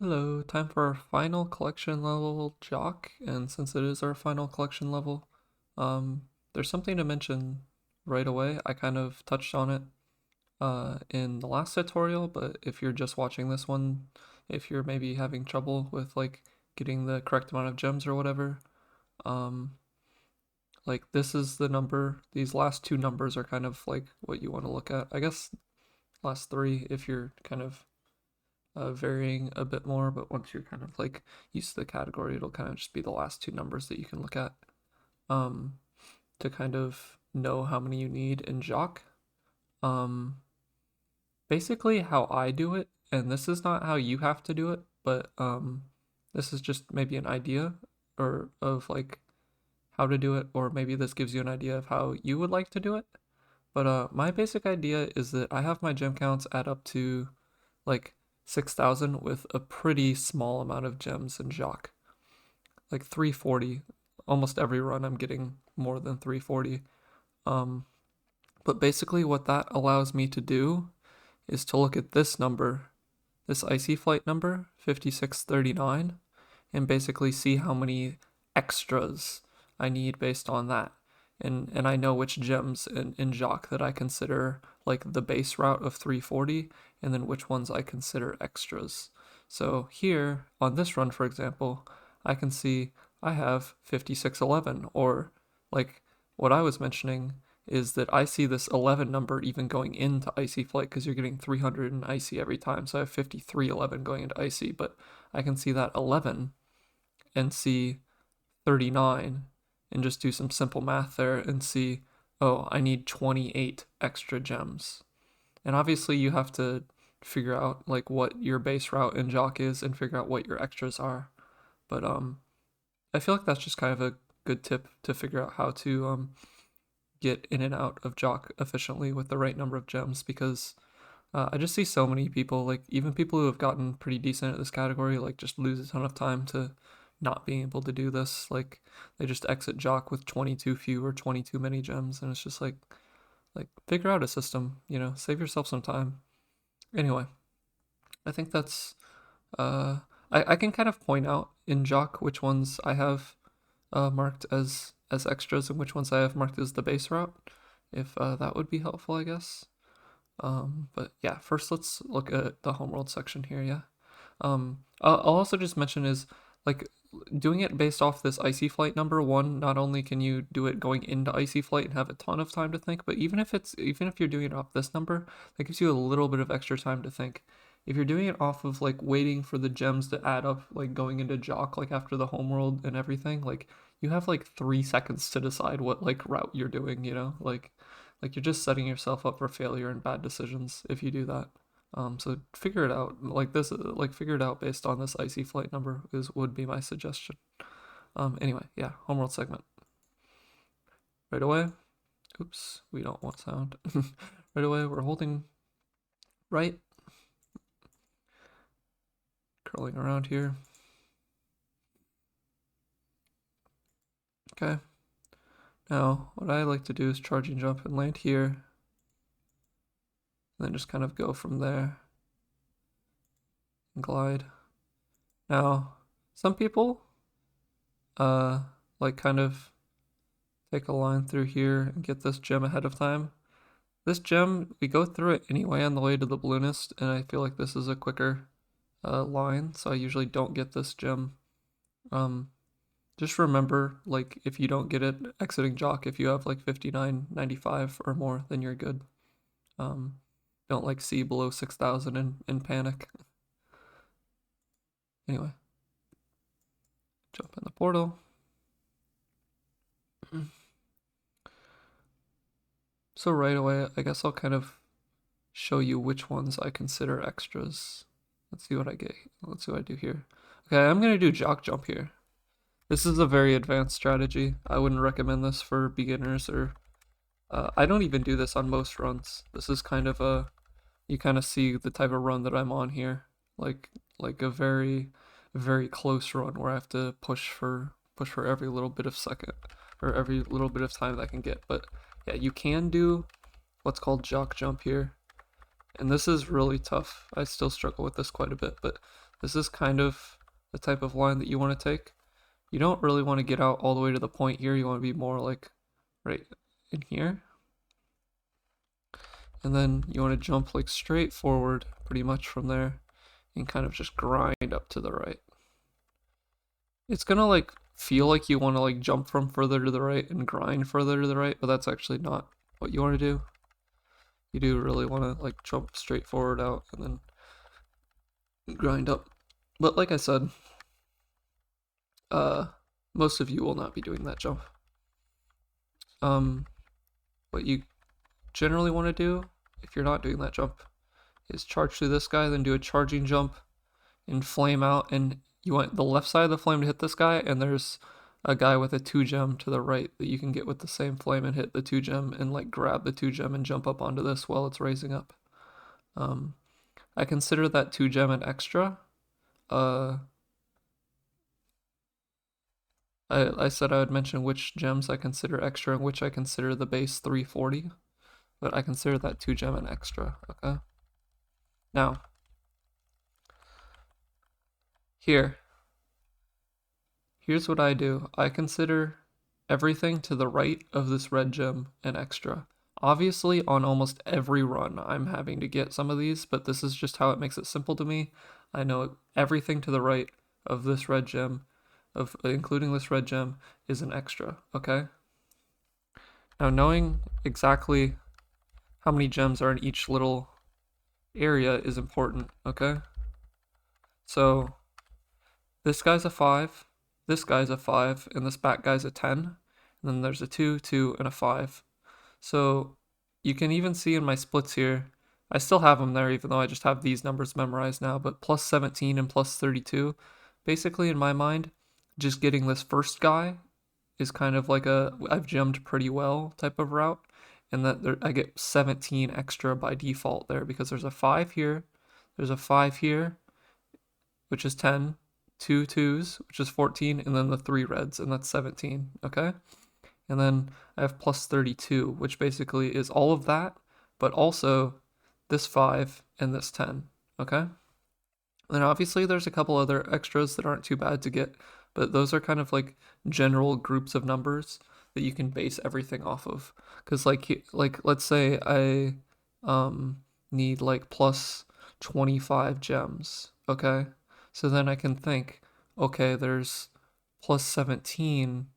Hello, time for our final collection level, Jacques, and since it is our final collection level, there's something to mention right away. I kind of touched on it in the last tutorial, but if you're just watching this one, if you're maybe having trouble with like getting the correct amount of gems or whatever, um, like this is the number, these last two numbers are kind of like what you want to look at. I guess last three if you're kind of varying a bit more, but once you're kind of like used to the category, it'll kind of just be the last two numbers that you can look at um, to kind of know how many you need in Jacques. Um, Basically, how I do it, and this is not how you have to do it, but this is just maybe an idea or of like how to do it, or maybe this gives you an idea of how you would like to do it. But my basic idea is that I have my gem counts add up to like 6,000 with a pretty small amount of gems in Jacques. Like 340. Almost every run I'm getting more than 340. Um, but basically what that allows me to do is to look at this number, this icy flight number, 5639, and basically see how many extras I need based on that. And I know which gems in Jacques that I consider like the base route of 340, and then which ones I consider extras. So here on this run, for example, I can see I have 5611, or like what I was mentioning is that I see this 11 number even going into Icy Flight because you're getting 300 in Icy every time. So I have 5311 going into Icy, but I can see that 11 and see 39 and just do some simple math there and see, oh, I need 28 extra gems. And obviously you have to figure out like what your base route in Jacques is and figure out what your extras are. But I feel like that's just kind of a good tip to figure out how to get in and out of Jacques efficiently with the right number of gems because I just see so many people, like even people who have gotten pretty decent at this category, like just lose a ton of time to not being able to do this. Like they just exit Jacques with 22 few or 22 many gems, and it's just like figure out a system, save yourself some time. Anyway, I think that's I can kind of point out in Jacques which ones I have marked as extras and which ones I have marked as the base route, if that would be helpful, I guess. But yeah, first let's look at the homeworld section here. Yeah. I'll also just mention is like doing it based off this icy flight number one. Not only can you do it going into icy flight and have a ton of time to think, but even if you're doing it off this number, that gives you a little bit of extra time to think. If you're doing it off of like waiting for the gems to add up, like going into Jock, like after the homeworld and everything, like you have like 3 seconds to decide what like route you're doing. Like you're just setting yourself up for failure and bad decisions if you do that. So figure it out like this, like figure it out based on this icy flight number would be my suggestion. Anyway, yeah, homeworld segment. Right away. Oops, we don't want sound. Right away, we're holding right, curling around here. Okay. Now, what I like to do is charging jump and land here, and then just kind of go from there and glide. Now, some people like kind of take a line through here and get this gem ahead of time. This gem, we go through it anyway on the way to the balloonist, and I feel like this is a quicker line, so I usually don't get this gem. Just remember, like, if you don't get it exiting Jock, if you have like 59.95 or more, then you're good. Don't like see below 6,000 and panic. Anyway, jump in the portal. So right away, I guess I'll kind of show you which ones I consider extras. Let's see what I get. Let's see what I do here. Okay, I'm gonna do jock jump here. This is a very advanced strategy. I wouldn't recommend this for beginners or I don't even do this on most runs. This is kind of a you kind of see the type of run that I'm on here. Like a very close run where I have to push for every little bit of second or every little bit of time that I can get. But yeah, you can do what's called jock jump here. And this is really tough. I still struggle with this quite a bit, but this is kind of the type of line that you want to take. You don't really want to get out all the way to the point here. You want to be more like right in here. And then you want to jump like straight forward pretty much from there and kind of just grind up to the right. It's gonna like feel like you want to like jump from further to the right and grind further to the right, but that's actually not what you want to do. You do really want to like jump straight forward out and then grind up. But like I said, most of you will not be doing that jump. What you generally want to do if you're not doing that jump is charge through this guy, then do a charging jump and flame out, and you want the left side of the flame to hit this guy, and there's a guy with a 2-gem to the right that you can get with the same flame and hit the 2-gem and like grab the 2-gem and jump up onto this while it's raising up. I consider that 2-gem an extra. I said I would mention which gems I consider extra and which I consider the base 340, but I consider that 2-gem an extra, okay? Now, here's what I do. I consider everything to the right of this red gem an extra. Obviously, on almost every run, I'm having to get some of these, but this is just how it makes it simple to me. I know everything to the right of this red gem, including this red gem, is an extra, okay? Now, knowing exactly how many gems are in each little area is important, okay? So, this guy's a 5, this guy's a 5, and this back guy's a 10. And then there's a 2, 2, and a 5. So you can even see in my splits here, I still have them there even though I just have these numbers memorized now, but plus 17 and plus 32, basically in my mind, just getting this first guy is kind of like a I've gemmed pretty well type of route, and that there, I get 17 extra by default there because there's a 5 here, there's a 5 here, which is 10, 2 2s, which is 14, and then the 3 reds, and that's 17, okay? And then I have plus 32, which basically is all of that, but also this 5 and this 10, okay? And then obviously there's a couple other extras that aren't too bad to get, but those are kind of like general groups of numbers that you can base everything off of. Because like let's say I need like plus 25 gems, okay? So then I can think, okay, there's plus 17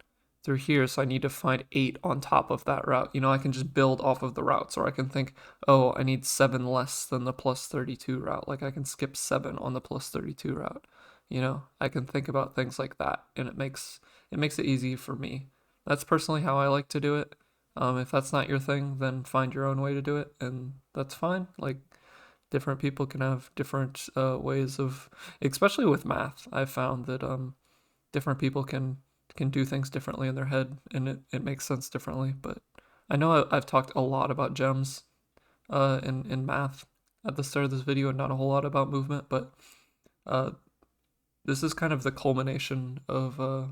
through here, so I need to find 8 on top of that route. You know, I can just build off of the routes, or I can think, oh, I need 7 less than the plus 32 route. Like I can skip 7 on the plus 32 route. You know, I can think about things like that, and it makes it easy for me. That's personally how I like to do it. If that's not your thing, then find your own way to do it, and that's fine. Like different people can have different ways of, especially with math. I've found that different people can do things differently in their head, and it makes sense differently. But I know I've talked a lot about gems in math at the start of this video and not a whole lot about movement, but this is kind of the culmination of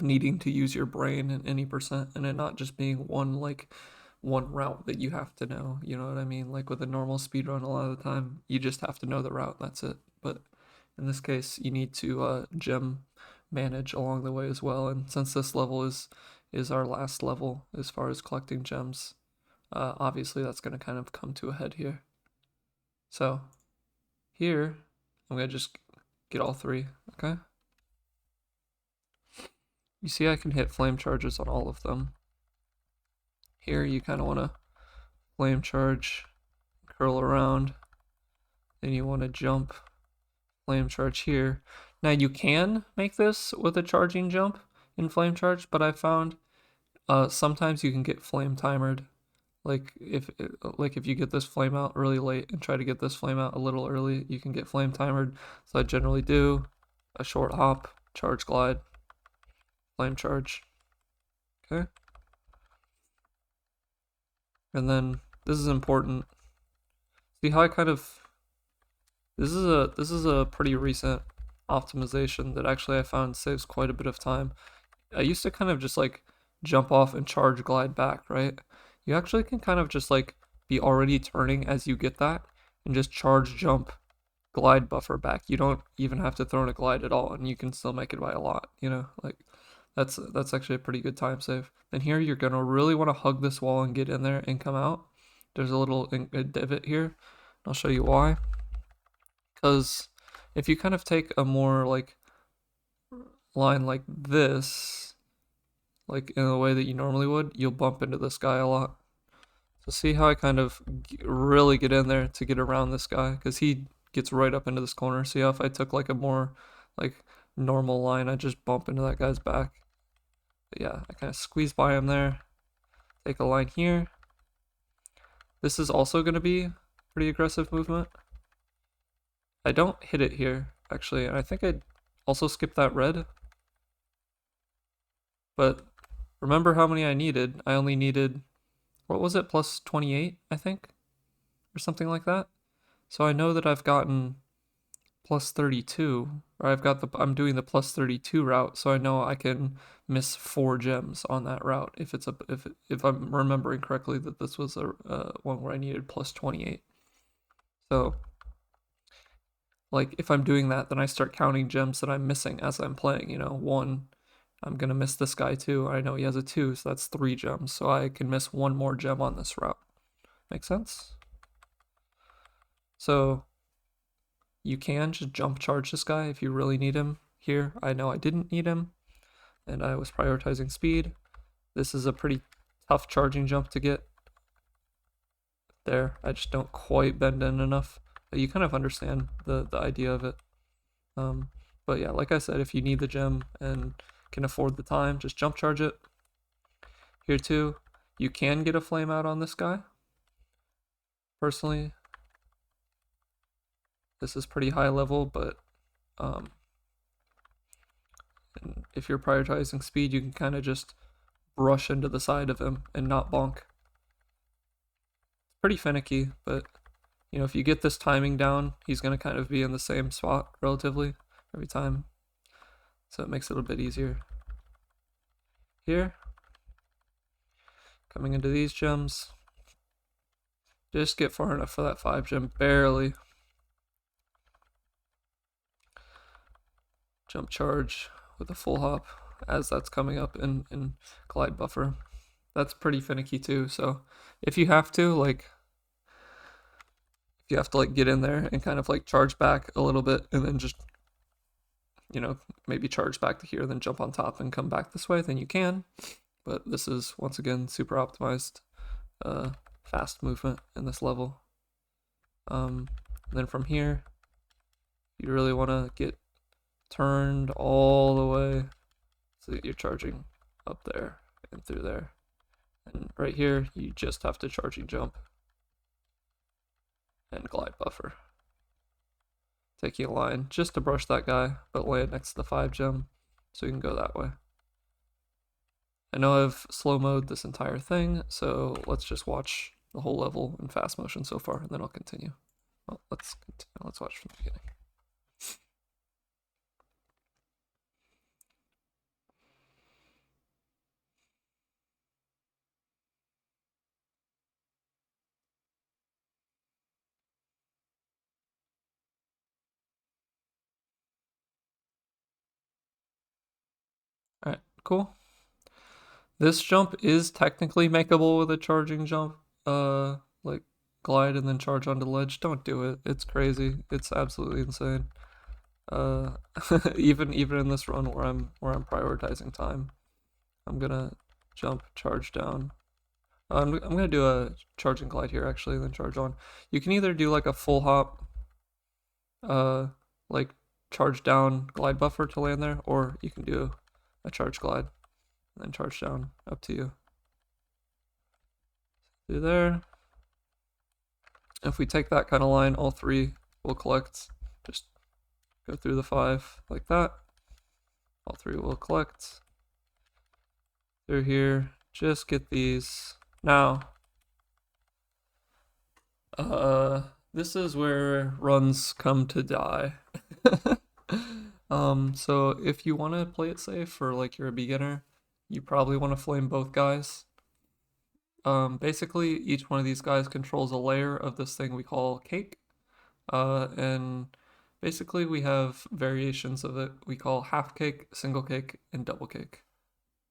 needing to use your brain in any percent, and it not just being one route that you have to know. You know what I mean? Like with a normal speedrun, a lot of the time you just have to know the route, that's it. But in this case, you need to gem manage along the way as well. And since this level is our last level as far as collecting gems, obviously that's going to kind of come to a head here. So here, I'm going to just get all 3, okay? You see I can hit flame charges on all of them. Here you kind of want to flame charge, curl around, then you want to jump, flame charge here. Now you can make this with a charging jump in flame charge, but I found sometimes you can get flame timered. Like if you get this flame out really late and try to get this flame out a little early, you can get flame timered. So I generally do a short hop, charge glide, flame charge. Okay. And then this is important. See how I kind of this is a pretty recent optimization that actually I found saves quite a bit of time. I used to kind of just like jump off and charge glide back, right? You actually can kind of just like be already turning as you get that, and just charge jump glide buffer back. You don't even have to throw in a glide at all, and you can still make it by a lot, you know? Like, that's actually a pretty good time save. And here you're gonna really want to hug this wall and get in there and come out. There's a little divot here. I'll show you why. Because if you kind of take a more like line like this, like in a way that you normally would, you'll bump into this guy a lot. So see how I kind of really get in there to get around this guy, because he gets right up into this corner. See how if I took like a more like normal line, I just bump into that guy's back. But yeah, I kind of squeeze by him there. Take a line here. This is also going to be pretty aggressive movement. I don't hit it here, actually, and I think I also skipped that red. But remember how many I needed? I only needed, what was it, plus 28, I think? Or something like that. So I know that I've gotten plus 32, or I'm doing the plus 32 route, so I know I can miss 4 gems on that route if I'm remembering correctly that this was a one where I needed plus 28. So like if I'm doing that, then I start counting gems that I'm missing as I'm playing, you know, 1, I'm gonna miss this guy too. I know he has a 2, so that's 3 gems, so I can miss 1 more gem on this route. Make sense? So you can just jump charge this guy if you really need him. Here, I know I didn't need him, and I was prioritizing speed. This is a pretty tough charging jump to get. There, I just don't quite bend in enough. But you kind of understand the idea of it. But yeah, like I said, if you need the gem and can afford the time, just jump charge it. Here too, you can get a flame out on this guy. Personally, this is pretty high level, but if you're prioritizing speed, you can kind of just brush into the side of him and not bonk. It's pretty finicky, but you know, if you get this timing down, he's going to kind of be in the same spot relatively every time. So it makes it a bit easier. Here, coming into these gems, just get far enough for that 5 gem, barely. Jump charge with a full hop as that's coming up in glide buffer. That's pretty finicky too, so if you have to, like, if you have to like get in there and kind of like charge back a little bit and then just, you know, maybe charge back to here, then jump on top and come back this way, then you can. But this is, once again, super optimized fast movement in this level. Then from here, you really want to get turned all the way so that you're charging up there and through there. And right here, you just have to charging jump and glide buffer. Taking a line just to brush that guy, but land next to the 5 gem so you can go that way. I know I've slow mode this entire thing, so let's just watch the whole level in fast motion so far, and then I'll continue. Well, let's continue. Let's watch from the beginning. Alright, cool. This jump is technically makeable with a charging jump, like glide and then charge onto the ledge. Don't do it. It's crazy. It's absolutely insane. Even in this run where I'm prioritizing time, I'm gonna jump, charge down. I'm gonna do a charge and glide here actually, and then charge on. You can either do like a full hop, like charge down, glide buffer to land there, or you can do a charge glide and then charge down. Up to you. Through there. If we take that kind of line, all 3 will collect. Just go through the 5 like that. All 3 will collect. Through here, just get these. Now, this is where runs come to die. So if you want to play it safe or like you're a beginner, you probably want to flame both guys. Basically, each one of these guys controls a layer of this thing we call cake. And basically, we have variations of it we call half cake, single cake, and double cake.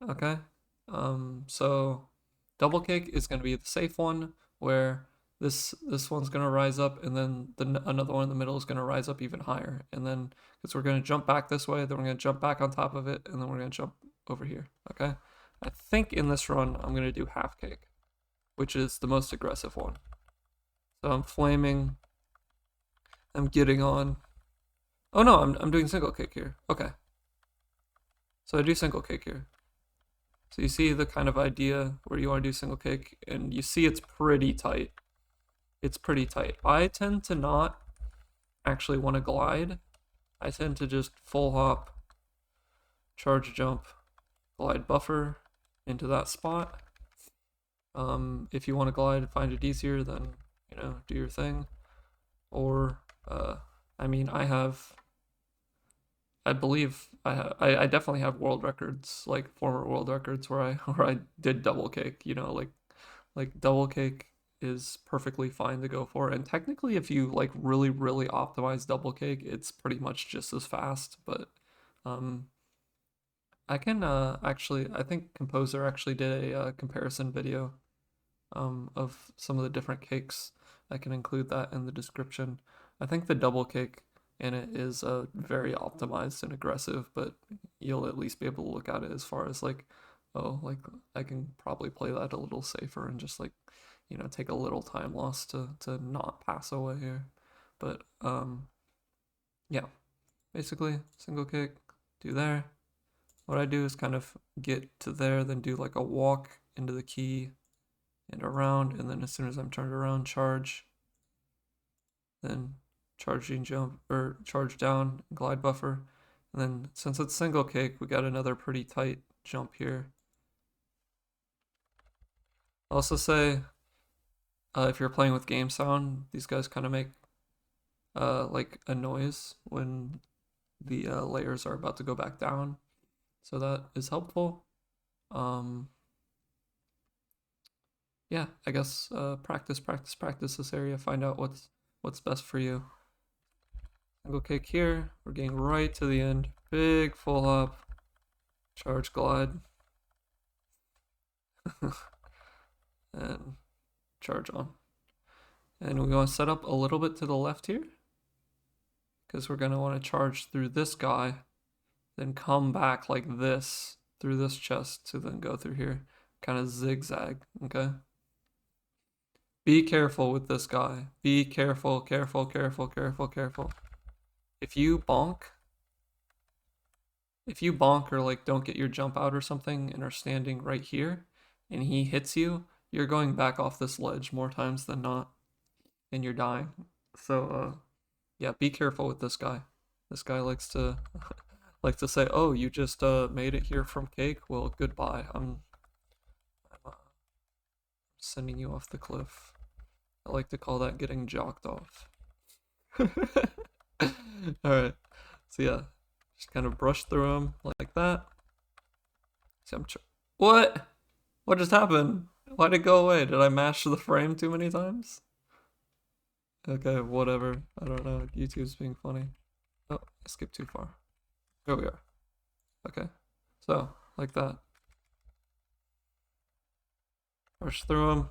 Okay? So double cake is going to be the safe one where this one's going to rise up, and then another one in the middle is going to rise up even higher. And then, because we're going to jump back this way, then we're going to jump back on top of it, and then we're going to jump over here. Okay? I think in this run, I'm going to do half cake, which is the most aggressive one. So I'm flaming. I'm getting on. Oh no, I'm doing single cake here. Okay. So I do single cake here. So you see the kind of idea where you want to do single cake, and you see it's pretty tight. It's pretty tight. I tend to not actually want to glide. I tend to just full hop, charge jump, glide buffer into that spot. If you want to glide, find it easier, then, you know, do your thing. Or, I mean, I believe I definitely have world records, like former world records, where I did double cake. You know, like double cake is perfectly fine to go for. And technically, if you like really optimize double cake, it's pretty much just as fast. But I can actually, I think Composer actually did a comparison video of some of the different cakes. I can include that in the description. I think the double cake in it is very optimized and aggressive, but you'll at least be able to look at it as far as like, oh, like I can probably play that a little safer and just like, you know, take a little time loss to not pass away here. But yeah, basically single kick, do there. What I do is kind of get to there, then do like a walk into the key and around, and then as soon as I'm turned around, charge, then charging jump, or charge down, glide buffer, and then since it's single cake, we got another pretty tight jump here. I'll also say, if you're playing with game sound, these guys kind of make like a noise when the layers are about to go back down, so that is helpful. Yeah, I guess practice this area, find out what's best for you. Single kick here, we're getting right to the end, big full hop, charge glide, and charge on. And we want to set up a little bit to the left here, because we're going to want to charge through this guy, then come back like this through this chest to then go through here, kind of zigzag, okay? Be careful with this guy. Be careful. If you bonk or like don't get your jump out or something and are standing right here and he hits you, you're going back off this ledge more times than not and you're dying. So yeah, be careful with this guy. This guy likes to say, "Oh, you just made it here from cake? Well, goodbye. I'm sending you off the cliff." I like to call that getting jocked off. Alright, so yeah, just kind of brush through them like that. See, what? What just happened? Why'd it go away? Did I mash the frame too many times? Okay, whatever. I don't know. YouTube's being funny. Oh, I skipped too far. Here we are. Okay, so like that. Brush through them.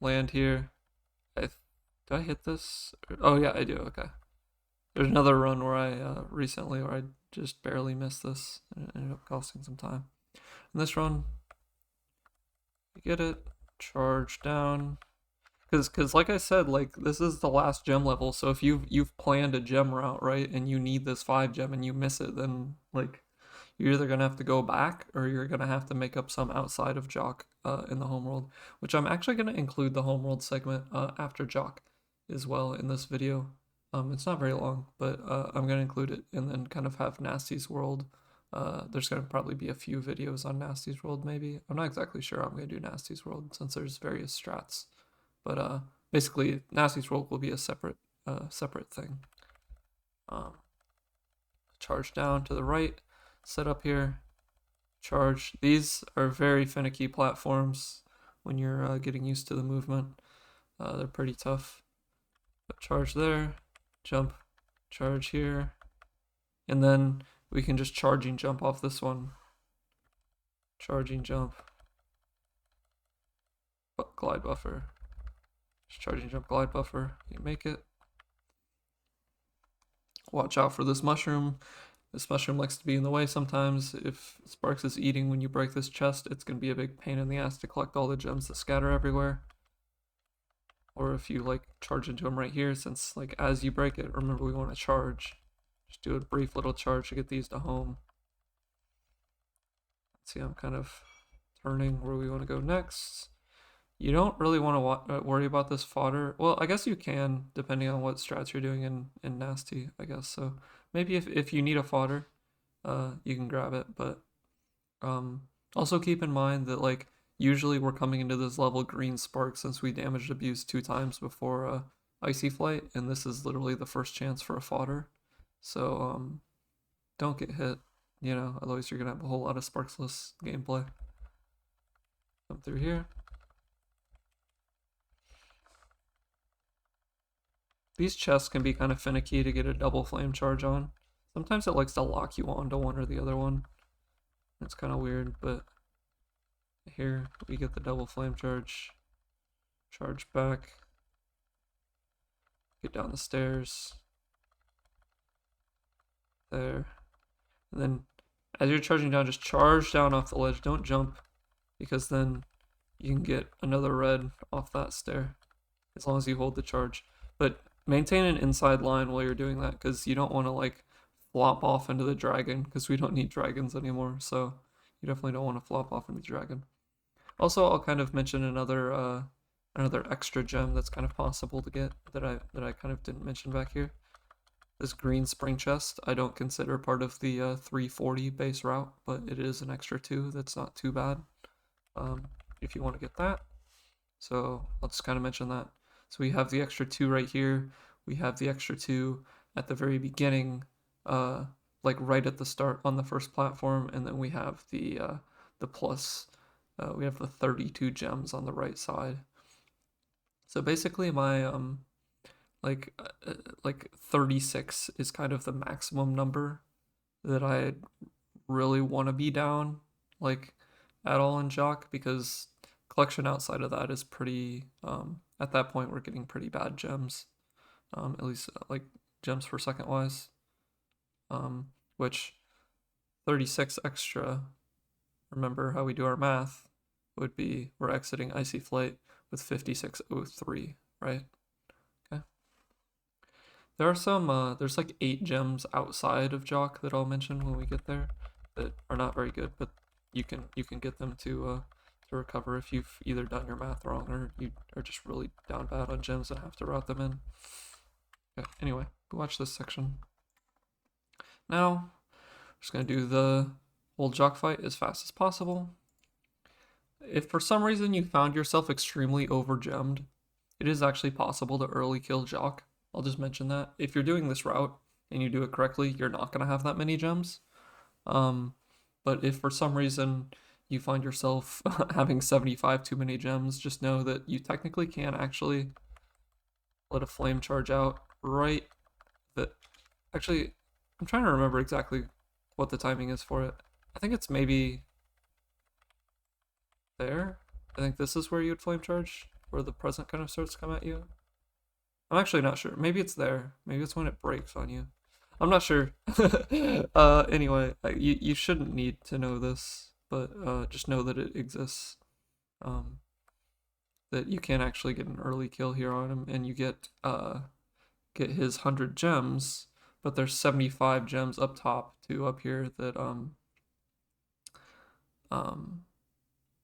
Land here. Do I hit this? Oh yeah, I do. Okay. There's another run where I recently where I just barely missed this and it ended up costing some time. In this run, you get it, charge down, because like I said, like this is the last gem level. So if you've planned a gem route, right, and you need this 5 gem and you miss it, then like you're either gonna have to go back or you're gonna have to make up some outside of Jacques in the homeworld, which I'm actually gonna include the homeworld segment after Jacques as well in this video. It's not very long, but I'm gonna include it and then kind of have Nasty's World. There's gonna probably be a few videos on Nasty's World, maybe. I'm not exactly sure how I'm gonna do Nasty's World since there's various strats, but basically Nasty's World will be a separate thing. Charge down to the right, set up here, charge. These are very finicky platforms. when you're getting used to the movement. They're pretty tough. But charge there, jump, charge here, and then we can just charging jump off this one. Charging jump, glide buffer. Just charging jump, glide buffer. You make it. Watch out for this mushroom. This mushroom likes to be in the way sometimes. If Sparks is eating when you break this chest, it's going to be a big pain in the ass to collect all the gems that scatter everywhere. Or if you like charge into him right here, since like as you break it, remember we want to charge. Just do a brief little charge to get these to home. See, I'm kind of turning where we want to go next. You don't really want to worry about this fodder. Well, I guess you can, depending on what strats you're doing in Nasty, I guess. So maybe if you need a fodder, you can grab it. But also keep in mind that like usually we're coming into this level green spark since we damaged abuse 2 times before Icy Flight, and this is literally the first chance for a fodder. So don't get hit, you know, otherwise you're gonna have a whole lot of sparksless gameplay. Come through here. These chests can be kind of finicky to get a double flame charge on. Sometimes it likes to lock you onto one or the other one. It's kind of weird, but here we get the double flame charge. Charge back. Get down the stairs. There. And then as you're charging down, just charge down off the ledge. Don't jump, because then you can get another red off that stair as long as you hold the charge. But maintain an inside line while you're doing that, because you don't want to like flop off into the dragon, because we don't need dragons anymore, so you definitely don't want to flop off into the dragon. Also, I'll kind of mention another extra gem that's kind of possible to get that I kind of didn't mention back here. This green spring chest I don't consider part of the 340 base route, but it is an extra 2 that's not too bad if you want to get that. So I'll just kind of mention that. So we have the extra 2 right here. We have the extra 2 at the very beginning, like right at the start on the first platform, and then we have the plus. We have the 32 gems on the right side. So basically, my like 36 is kind of the maximum number that I really want to be down, like at all in Jacques, because collection outside of that is pretty at that point we're getting pretty bad gems, at least like gems per second wise, which 36 extra, remember how we do our math, would be we're exiting Icy Flight with 5603, right? Okay. There are some there's like 8 gems outside of Jacques that I'll mention when we get there that are not very good, but you can get them to recover if you've either done your math wrong or you are just really down bad on gems and have to route them in. Okay, anyway, go watch this section. Now, I'm just gonna do the whole Jacques fight as fast as possible. If for some reason you found yourself extremely over-gemmed, it is actually possible to early kill Jacques. I'll just mention that. If you're doing this route and you do it correctly, you're not gonna have that many gems. But if for some reason you find yourself having 75 too many gems, just know that you technically can actually let a flame charge out right that actually I'm trying to remember exactly what the timing is for it. I think it's maybe there. I think this is where you'd flame charge, where the present kind of starts to come at you. I'm actually not sure. Maybe it's there. Maybe it's when it breaks on you. I'm not sure. Anyway, you shouldn't need to know this, but just know that it exists. That you can actually get an early kill here on him, and you get his 100 gems, but there's 75 gems up top too up here that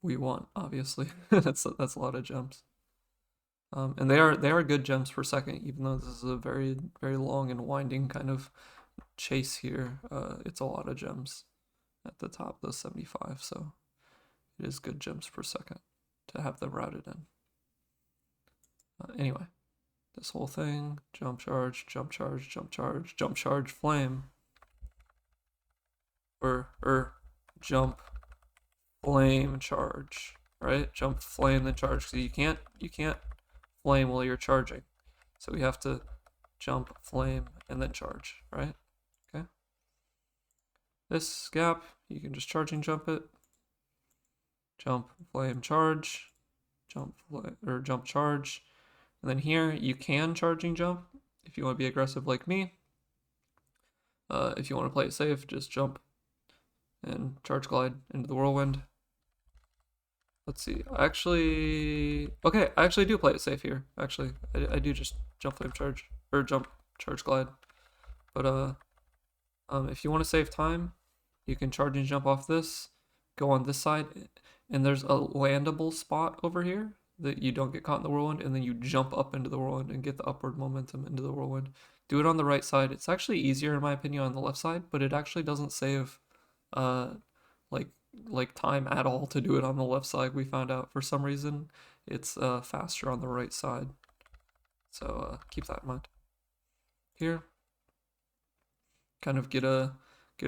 we want, obviously. that's a lot of gems. And they are good gems per second, even though this is a very, very long and winding kind of chase here. It's a lot of gems at the top, those 75, so it is good gems per second to have them routed in. Anyway, this whole thing, jump charge, jump charge, jump charge, jump charge, flame. Or jump, flame charge. right? Jump, flame, then charge. So you can't flame while you're charging. So we have to jump, flame, and then charge, right? Okay. This gap, you can just charging jump it. Jump, flame, charge. Jump, flame, or jump, charge. And then here, you can charging jump if you want to be aggressive like me. If you want to play it safe, just jump and charge glide into the whirlwind. Let's see. I actually do play it safe here. Actually, I do just jump flame charge or jump charge glide. But if you want to save time, you can charge and jump off this, go on this side, and there's a landable spot over here that you don't get caught in the whirlwind, and then you jump up into the whirlwind and get the upward momentum into the whirlwind. Do it on the right side. It's actually easier in my opinion on the left side, but it actually doesn't save uh like time at all to do it on the left side. We found out for some reason it's faster on the right side. So keep that in mind. Here, kind of get a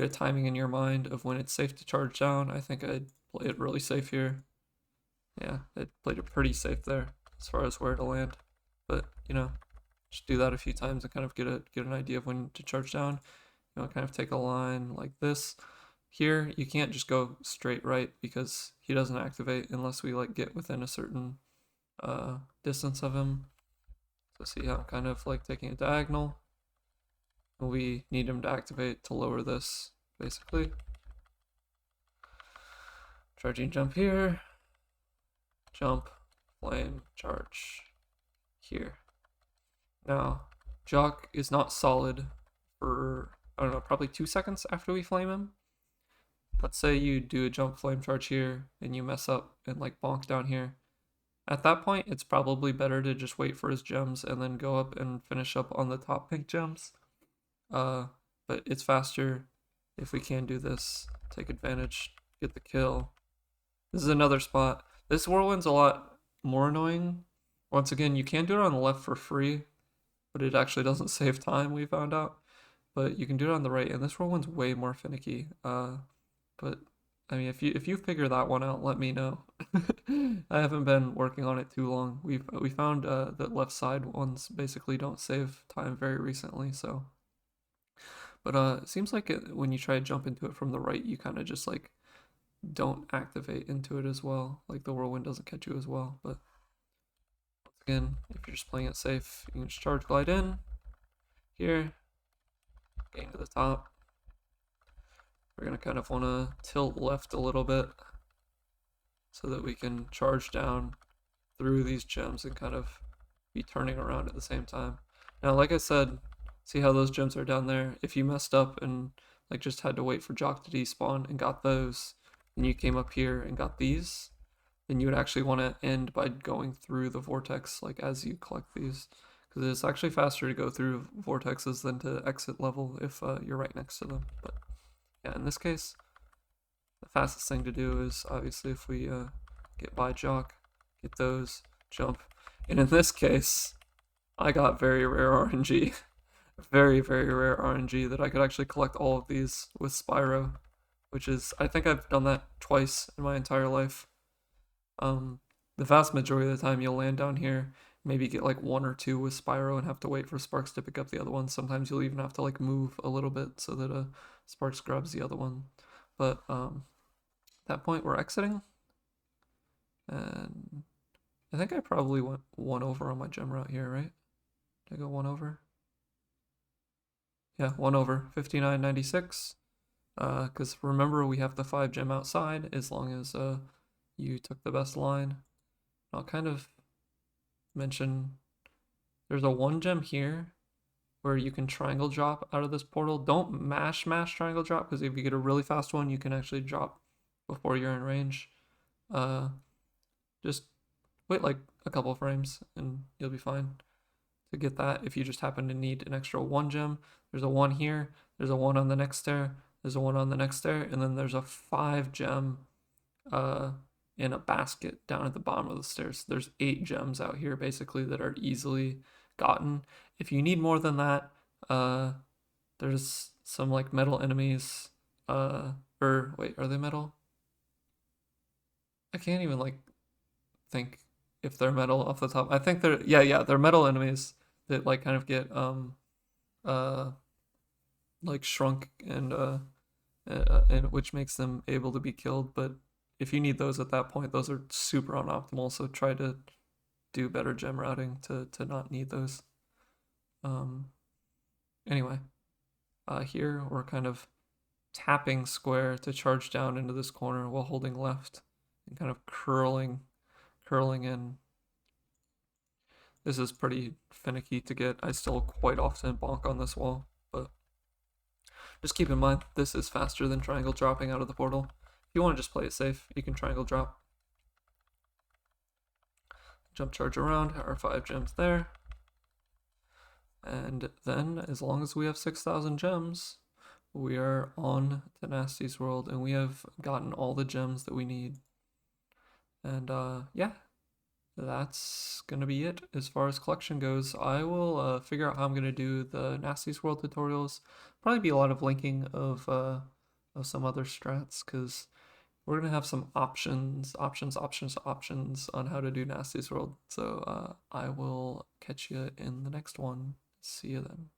timing in your mind of when it's safe to charge down. I think I'd play it really safe here. Yeah, I played it pretty safe there as far as where to land. But you know, just do that a few times and kind of get an idea of when to charge down. You know, kind of take a line like this. Here, you can't just go straight right because he doesn't activate unless we like get within a certain distance of him. So see how I'm kind of like taking a diagonal. And we need him to activate to lower this, basically. Charging jump here. Jump, flame, charge here. Now, Jacques is not solid for, I don't know, probably 2 seconds after we flame him. Let's say you do a jump flame charge here and you mess up and like bonk down here. At that point, it's probably better to just wait for his gems and then go up and finish up on the top pink gems. But it's faster if we can do this. Take advantage, get the kill. This is another spot. This whirlwind's a lot more annoying. Once again, you can do it on the left for free, but it actually doesn't save time, we found out. But you can do it on the right, and this whirlwind's way more finicky. But I mean, if you figure that one out, let me know. I haven't been working on it too long. We found that left side ones basically don't save time very recently, so. But it seems like when you try to jump into it from the right, you kind of just like don't activate into it as well. Like the whirlwind doesn't catch you as well. But once again, if you're just playing it safe, you can just charge glide in here, getting to the top. We're gonna kind of want to tilt left a little bit so that we can charge down through these gems and kind of be turning around at the same time. Now, like I said, see how those gems are down there? If you messed up and like just had to wait for Jacques to despawn and got those, and you came up here and got these, then you would actually want to end by going through the vortex like as you collect these, because it's actually faster to go through vortexes than to exit level if you're right next to them. But yeah, in this case, the fastest thing to do is obviously if we get by Jacques, get those, jump, and in this case, I got very rare RNG. Very, very rare RNG that I could actually collect all of these with Spyro, which is, I think I've done that twice in my entire life. The vast majority of the time you'll land down here, maybe get like 1 or 2 with Spyro and have to wait for Sparks to pick up the other one. Sometimes you'll even have to like move a little bit so that Sparks grabs the other one. But at that point we're exiting, and I think I probably went 1 over on my gem route here, right? Did I go 1 over? Yeah, 1 over, 59.96. Because remember, we have the 5 gem outside as long as you took the best line. I'll kind of mention there's a 1 gem here where you can triangle drop out of this portal. Don't mash triangle drop, because if you get a really fast one, you can actually drop before you're in range. Just wait like a couple frames and you'll be fine to get that. If you just happen to need an extra 1 gem, there's a 1 here, there's a 1 on the next stair, there's a 1 on the next stair, and then there's a 5 gem in a basket down at the bottom of the stairs. There's 8 gems out here basically that are easily gotten. If you need more than that, there's some like metal enemies, or wait, are they metal? I can't even like think if they're metal off the top. I think they're yeah, they're metal enemies that like kind of get uh like shrunk and which makes them able to be killed. But if you need those at that point, those are super unoptimal. So try to do better gem routing to not need those. Um, anyway, here we're kind of tapping square to charge down into this corner while holding left and kind of curling in. This is pretty finicky to get. I still quite often bonk on this wall, but just keep in mind this is faster than triangle dropping out of the portal. If you want to just play it safe, you can triangle drop. Jump charge around, our 5 gems there. And then, as long as we have 6,000 gems, we are on to Nasty's World, and we have gotten all the gems that we need. And yeah, that's gonna be it as far as collection goes. I will figure out how I'm gonna do the Nasty's World tutorials. Probably be a lot of linking of some other strats, because we're gonna have some options on how to do Nasty's World. So I will catch you in the next one. See you then.